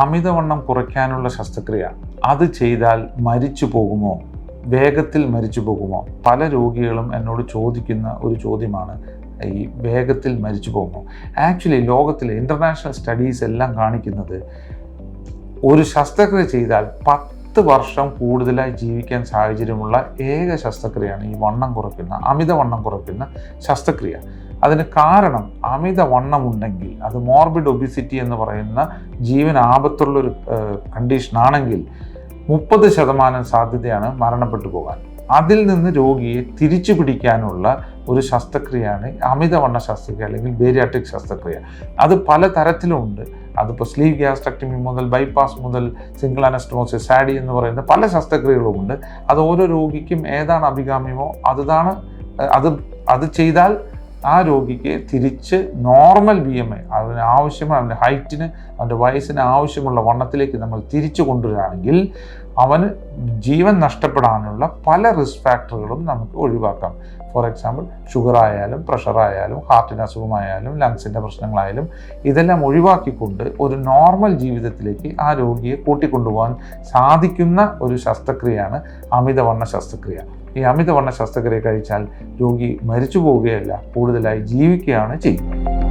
അമിതവണ്ണം കുറയ്ക്കാനുള്ള ശസ്ത്രക്രിയ, അത് ചെയ്താൽ മരിച്ചു പോകുമോ, വേഗത്തിൽ മരിച്ചു പോകുമോ? പല രോഗികളും എന്നോട് ചോദിക്കുന്ന ഒരു ചോദ്യമാണ് ഈ വേഗത്തിൽ മരിച്ചു പോകുമോ. ആക്ച്വലി ലോകത്തിലെ ഇൻ്റർനാഷണൽ സ്റ്റഡീസ് എല്ലാം കാണിക്കുന്നത് ഒരു ശസ്ത്രക്രിയ ചെയ്താൽ 10 വർഷം കൂടുതലായി ജീവിക്കാൻ സാഹചര്യമുള്ള ഏക ശസ്ത്രക്രിയയാണ് ഈ അമിതവണ്ണം കുറയ്ക്കുന്ന ശസ്ത്രക്രിയ. അതിന് കാരണം അമിതവണ്ണം ഉണ്ടെങ്കിൽ, അത് മോർബിഡ് ഒബിസിറ്റി എന്ന് പറയുന്ന ജീവൻ ആപത്തുള്ളൊരു കണ്ടീഷനാണെങ്കിൽ 30% സാധ്യതയാണ് മരണപ്പെട്ടു പോകാൻ. അതിൽ നിന്ന് രോഗിയെ തിരിച്ചു പിടിക്കാനുള്ള ഒരു ശസ്ത്രക്രിയയാണ് അമിതവണ്ണ ശസ്ത്രക്രിയ അല്ലെങ്കിൽ ബേരിയാട്രിക് ശസ്ത്രക്രിയ. അത് പല തരത്തിലുമുണ്ട്. അതിപ്പോൾ സ്ലീവ് ഗ്യാസ്ട്രക്ടമി മുതൽ ബൈപ്പാസ് മുതൽ സിംഗിൾ അനസ്റ്റമോസിസ്, സാഡി എന്ന് പറയുന്ന പല ശസ്ത്രക്രിയകളുമുണ്ട്. അത് ഓരോ രോഗിക്കും ഏതാണ് അഭികാമ്യമോ അത് ചെയ്താൽ ആ രോഗിക്ക് തിരിച്ച് നോർമൽ BMI, അവന് ആവശ്യമായ അവൻ്റെ ഹൈറ്റിന്, അവൻ്റെ വയസ്സിന് ആവശ്യമുള്ള വണ്ണത്തിലേക്ക് നമ്മൾ തിരിച്ചു കൊണ്ടുവരികയാണെങ്കിൽ അവന് ജീവൻ നഷ്ടപ്പെടാനുള്ള പല റിസ്ക് ഫാക്ടറുകളും നമുക്ക് ഒഴിവാക്കാം. ഫോർ എക്സാമ്പിൾ ഷുഗർ ആയാലും പ്രഷർ ആയാലും ഹാർട്ടിന് അസുഖമായാലും ലങ്സിൻ്റെ പ്രശ്നങ്ങളായാലും ഇതെല്ലാം ഒഴിവാക്കിക്കൊണ്ട് ഒരു നോർമൽ ജീവിതത്തിലേക്ക് ആ രോഗിയെ കൂട്ടിക്കൊണ്ടുപോകാൻ സാധിക്കുന്ന ഒരു ശസ്ത്രക്രിയയാണ് അമിതവണ്ണ ശസ്ത്രക്രിയ. ഈ അമിതവണ്ണ ശസ്ത്രക്രിയ കഴിച്ചാൽ രോഗി മരിച്ചു പോവുകയല്ല, കൂടുതലായി ജീവിക്കുകയാണ് ചെയ്യുന്നത്.